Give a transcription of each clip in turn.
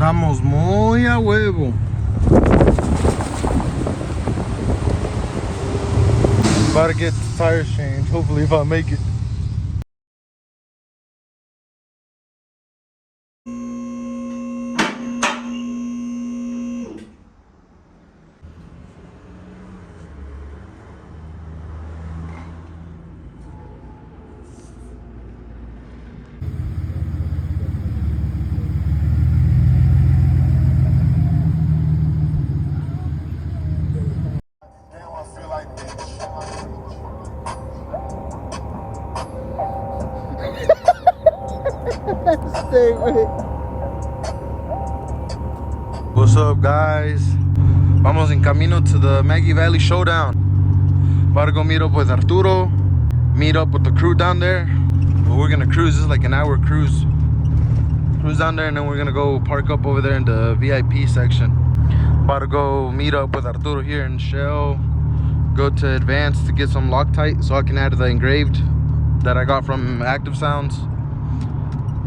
Andamos muy a huevo. About to get the tires changed. Hopefully, if I make it. What's up, guys? Vamos en camino to the Maggie Valley Showdown. About to go meet up with Arturo, meet up with the crew down there. But we're gonna cruise. This is like an hour cruise. Cruise down there, and then we're gonna go park up over there in the VIP section. About to go meet up with Arturo here in Shell. Go to Advanced to get some Loctite so I can add the engraved that I got from Active Sounds.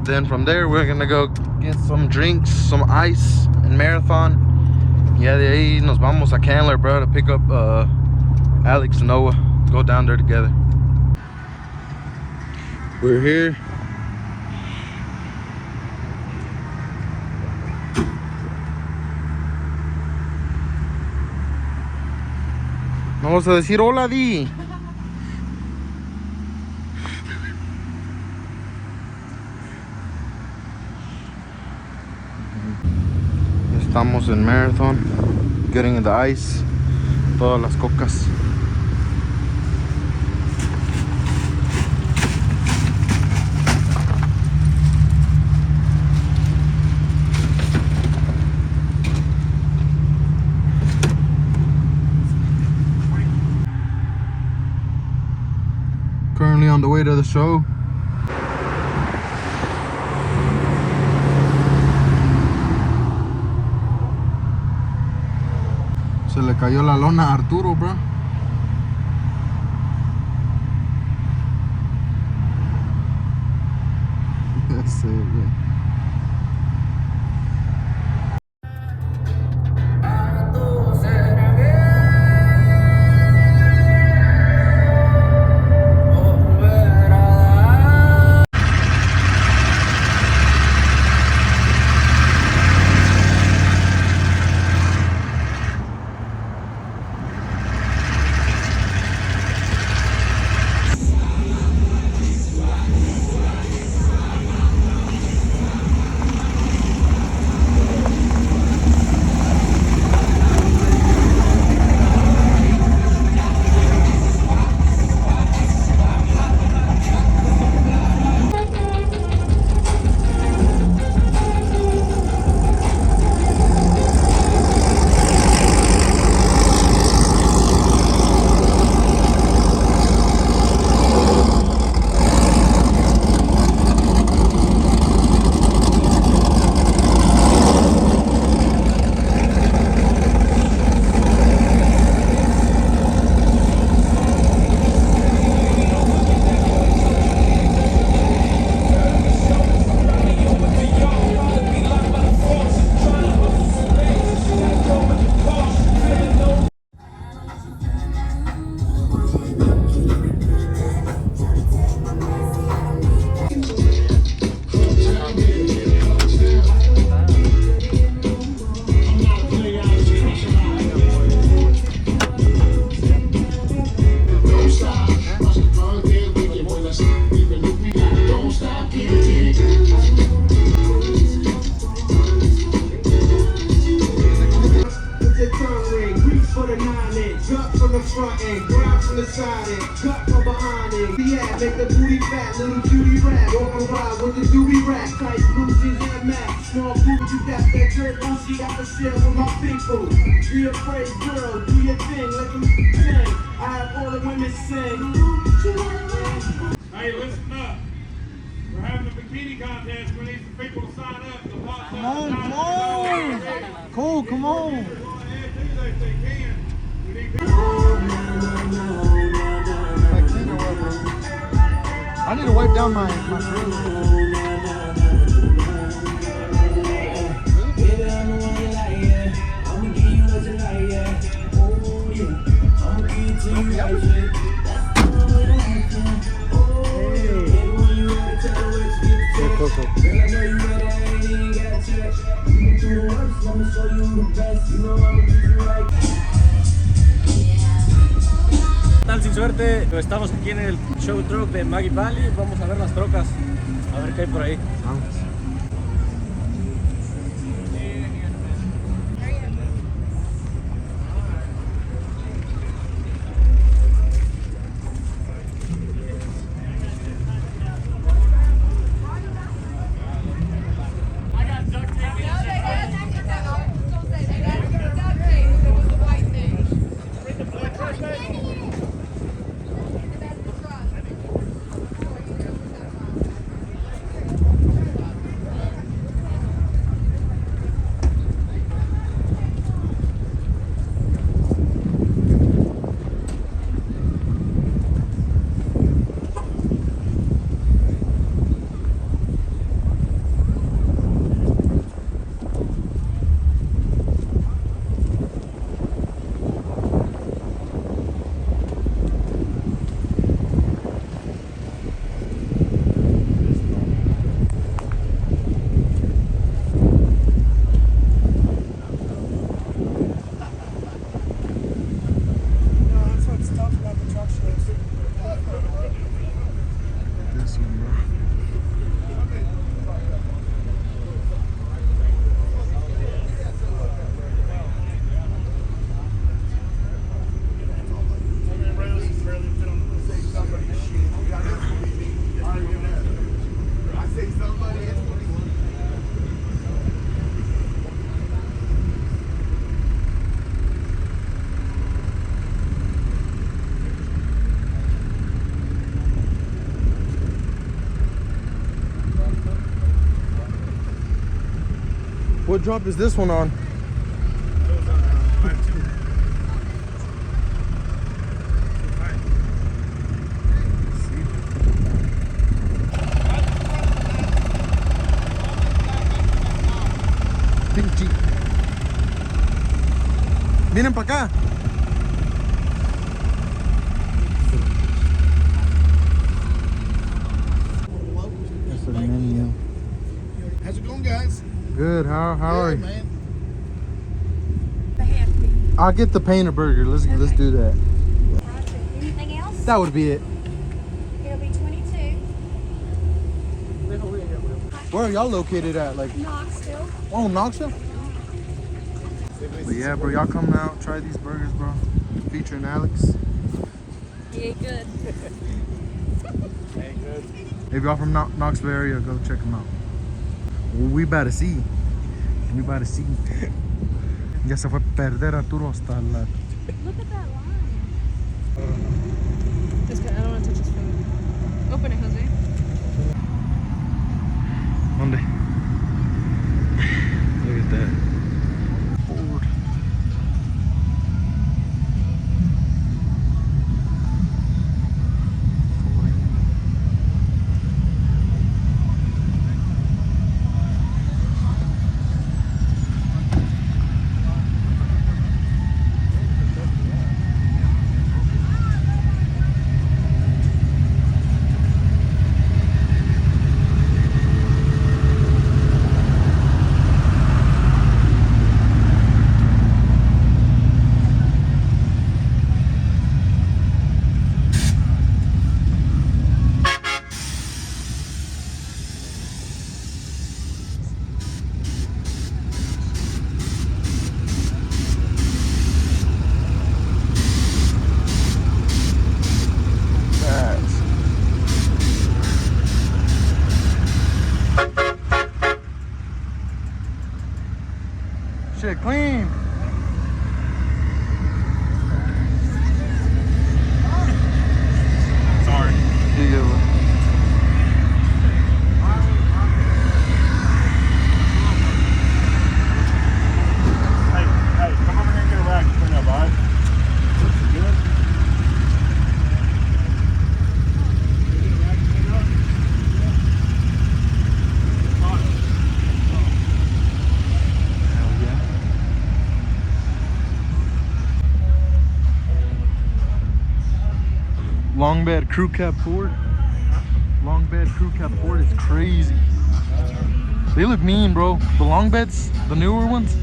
Then from there we're gonna go get some drinks, some ice and Marathon. Yeah, de ahí nos vamos a Candler, bro, to pick up Alex and Noah. Go down there together. We're here. Vamos a decir hola, Di. Estamos en Marathon, getting the ice, todas las cocas. Currently on the way to the show. Se le cayó la lona a Arturo, bro. Ya sé, güey. Make the booty fat, little cutie rap. Walk around with the doobie rap. Tight blue jeans and max. Small boots, you got that dirt booty. Got the shell with my people. Be afraid, girl. Do your thing, let them sing. I have all the women sing. Hey, listen up. We're having a bikini contest. We need some people to sign up. Come on, come on. Cool, come on. I need to wipe down my shirt. Even through the worst, I'ma show you the best. You know I'ma get you right. ¿Qué tal, sin suerte? Estamos aquí en el show truck de Maggie Valley. Vamos a ver las trocas, a ver qué hay por ahí. Vamos. What drop is this one on? Pinche. Vienen para acá. That's the menu. How's it going, guys? Good. How are you? Man. I'll get the painter burger. Let's do that. Anything else? That would be it. It'll be 22. Where are y'all located at? Like, Knoxville. oh, Knoxville? But yeah, bro, y'all come out, try these burgers, bro. Featuring Alex. He ate good. If y'all from Knoxville area, go check them out. We about to see. We about to see. Ya se fue a perder Arturo hasta la... Look at that line. This guy, I don't want to touch his food. Open it, Jose. ¿Dónde? Look at that. Ford. Shit clean. Sorry. Yeah. Hey, come over here and get a rag to clean up, alright? Good? Long bed crew cab Ford. Long bed crew cab Ford is crazy. They look mean, bro. The long beds, the newer ones.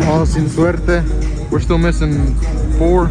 Oh, sin suerte. We're still missing 4.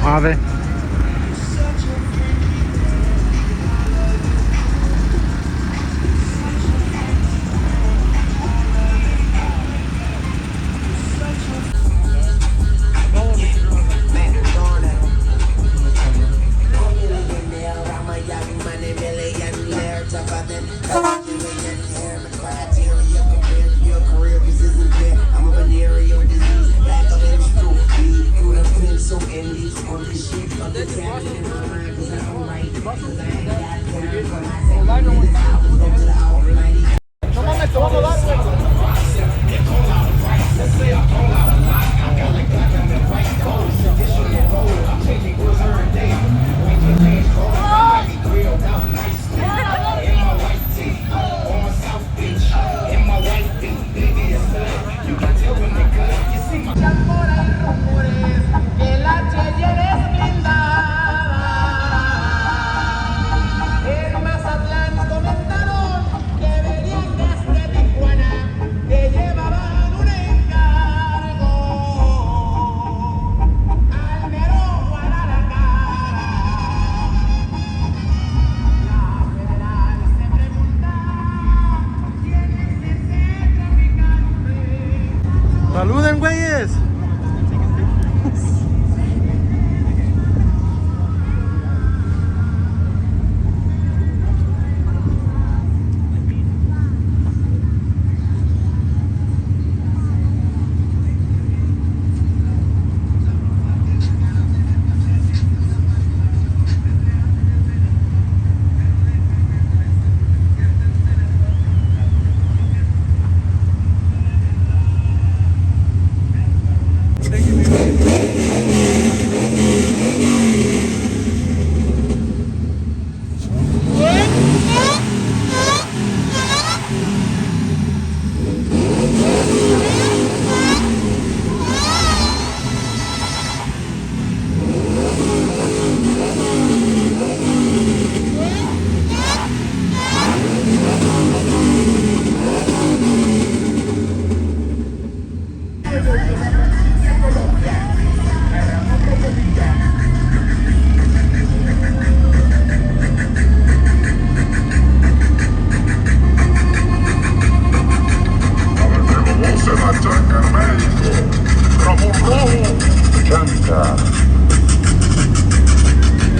Mojave. ¡Saluden, güeyes!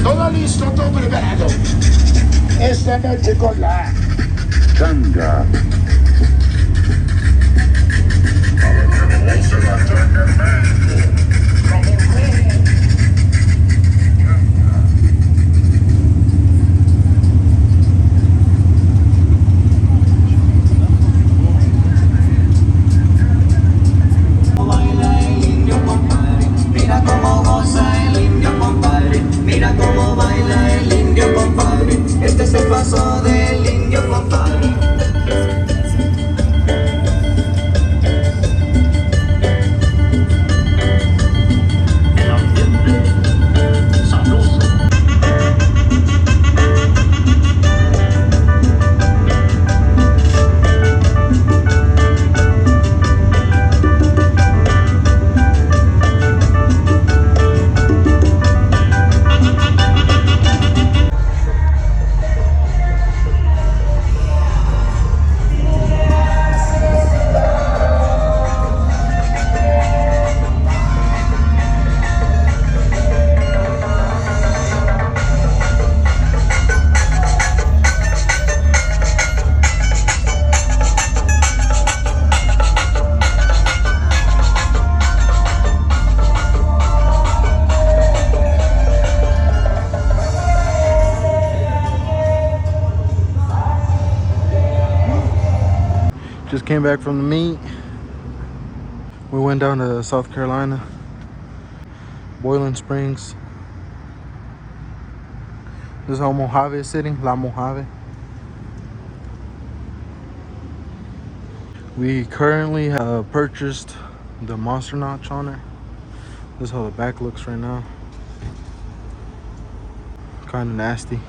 Todo listo, todo preparado. Esta noche con la tanga. Just came back from the meet. We went down to South Carolina, Boiling Springs. This is how Mojave is sitting, La Mojave. We currently have purchased the monster notch on it. This is how the back looks right now. Kind of nasty.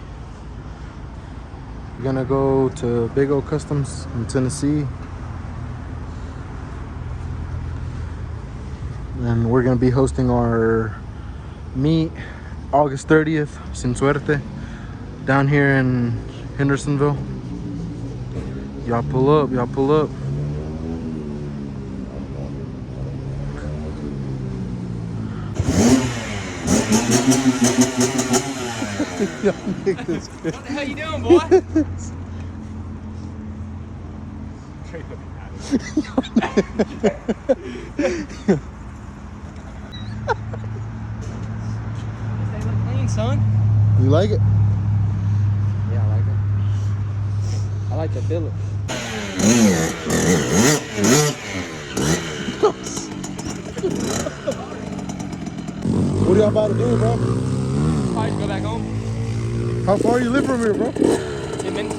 We're gonna go to Big O Customs in Tennessee. And we're gonna be hosting our meet August 30th, Sin Suerte, down here in Hendersonville. Y'all pull up, y'all pull up. Y'all make this good. What the hell you doing, boy? They look clean, son. You like it? Yeah, I like it. I like the billet. What are y'all about to do, bro? Probably go back home. How far you live from here, bro? 10 minutes.